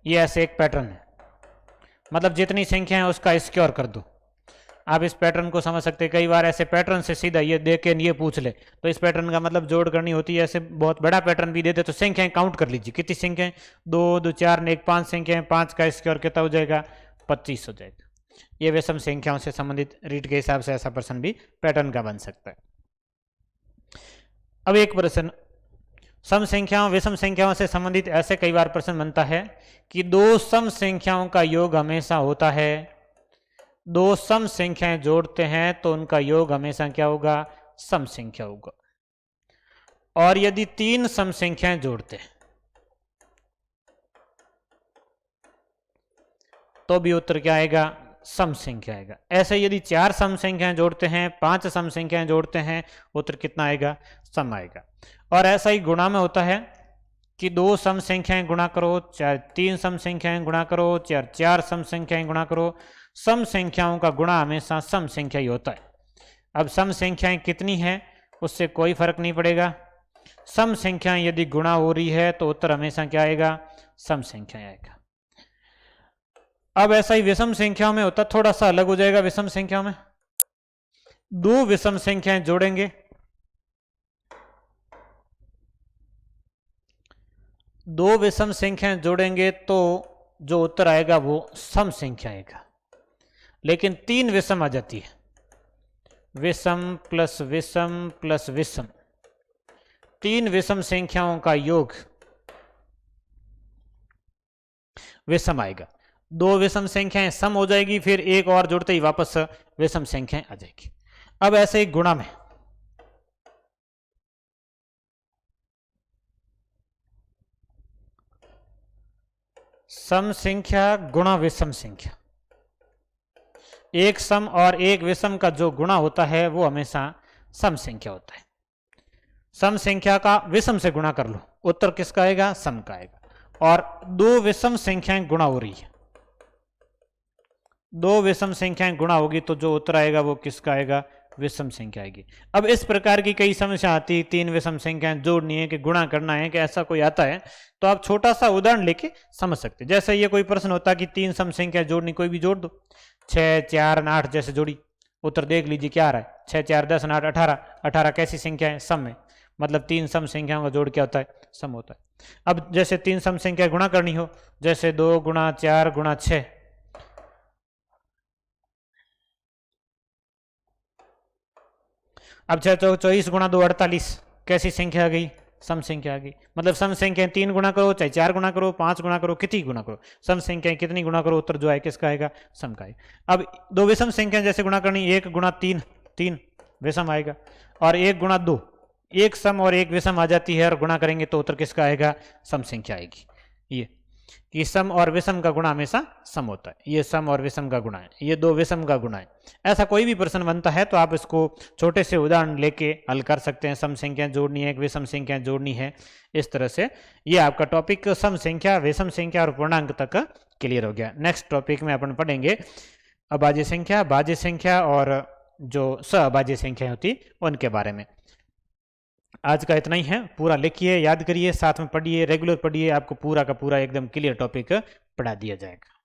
ये ऐसे एक पैटर्न है, मतलब जितनी संख्या है उसका स्क्वायर कर दो। आप इस पैटर्न को समझ सकते हैं। कई बार ऐसे पैटर्न से सीधा ये देख के ये पूछ ले तो इस पैटर्न का मतलब जोड़ करनी होती है। ऐसे बहुत बड़ा पैटर्न भी देते तो संख्याएं काउंट कर लीजिए, कितनी संख्याएं, 2 2 4 ने 1 5 संख्याएं, 5 का स्क्वायर कितना हो जाएगा, 25 हो जाएगा। ये विषम संख्याओं से संबंधित रीट के हिसाब से ऐसा प्रश्न भी पैटर्न का बन सकता है। अब एक प्रश्न सम संख्याओं विषम संख्याओं से संबंधित ऐसे कई बार प्रश्न बनता है कि दो सम संख्याओं का योग हमेशा होता है। दो सम संख्याएं जोड़ते हैं तो उनका योग हमेशा क्या होगा, सम संख्या होगा। और यदि 3 सम संख्याएं जोड़ते हैं तो भी उत्तर क्या आएगा, सम संख्या आएगा। ऐसे यदि 4 सम संख्याएं जोड़ते हैं, 5 सम संख्याएं जोड़ते हैं, उत्तर कितना आएगा, सम आएगा। और ऐसा ही गुणा में होता है कि 2 सम संख्याएं गुणा करो, चाहे 3 सम संख्याएं गुणा करो, चाहे 4 सम संख्याएं गुणा करो, सम संख्याओं का गुणा हमेशा सम संख्या ही होता है। अब सम संख्याएं कितनी हैं उससे कोई फर्क नहीं पड़ेगा। सम संख्याएं यदि गुणा हो रही है तो उत्तर हमेशा क्या आएगा, सम संख्या आएगा। अब ऐसा ही विषम संख्याओं में होता, थोड़ा सा अलग हो जाएगा। विषम संख्याओं में 2 विषम संख्याएं जोड़ेंगे, 2 विषम संख्याएं जोड़ेंगे तो जो उत्तर आएगा वो सम संख्या आएगा। लेकिन 3 विषम आ जाती है, विषम प्लस विषम प्लस विषम, 3 विषम संख्याओं का योग विषम आएगा। 2 विषम संख्याएं सम हो जाएगी, फिर एक और जोड़ते ही वापस विषम संख्याएं आ जाएगी। अब ऐसे ही गुणा में सम संख्या गुणा विषम संख्या, एक सम और एक विषम का जो गुणा होता है वो हमेशा सम संख्या होता है। सम संख्या का विषम से गुणा कर लो, उत्तर किसका आएगा, सम का आएगा। और 2 विषम संख्याएं गुणा हो रही है, 2 विषम संख्याएं गुणा होगी तो जो उत्तर आएगा वो किसका आएगा, विषम संख्या आएगी। अब इस प्रकार की कई समस्या आती है, 3 विषम संख्याएं जोड़नी है कि गुणा करना है कि ऐसा कोई आता है तो आप छोटा सा उदाहरण लेके समझ सकते हैं। जैसे ये कोई प्रश्न होता कि 3 सम संख्या जोड़नी, कोई भी जोड़ दो, 6 4 8 जैसे जोड़ी, उत्तर देख लीजिए क्या आ रहा है, 6 4 10 8 18, 18 कैसी संख्या है, सम है, मतलब 3 सम संख्याओं का जोड़ क्या होता है, सम होता है। अब जैसे 3 सम संख्या गुणा करनी हो, जैसे 2 गुणा 4 गुणा 6, अब 6 24 गुणा 2 48, कैसी संख्या आ गई, सम संख्या आ गई। मतलब सम संख्या 3 गुणा करो, चाहे 4 गुणा करो, 5 गुणा करो, कितनी गुणा करो, सम संख्या कितनी गुणा करो, उत्तर जो है किसका आएगा, सम का आएगा। अब 2 विषम संख्या जैसे गुणा करनी, 1 गुणा 3 3 विषम आएगा, और 1 गुणा 2 एक सम और एक विषम आ जाती है, और गुणा करेंगे तो उत्तर किसका आएगा, सम संख्या आएगी। ये कि सम और विषम का गुणा हमेशा सम होता है, ये सम और विषम का गुणा है, ये 2 विषम का गुणा है। ऐसा कोई भी प्रश्न बनता है तो आप इसको छोटे से उदाहरण लेके हल कर सकते हैं। सम संख्याएं जोड़नी है, एक विषम संख्याएं जोड़नी है, इस तरह से ये आपका टॉपिक सम संख्या, विषम संख्या और पूर्णांक तक क्लियर हो गया। नेक्स्ट टॉपिक में अपन पढ़ेंगे अभाज्य संख्या, भाज्य संख्या और जो सहअभाज्य संख्या होती उनके बारे में। आज का इतना ही है, पूरा लिखिए, याद करिए, साथ में पढ़िए, रेगुलर पढ़िए, आपको पूरा का पूरा एकदम क्लियर टॉपिक पढ़ा दिया जाएगा।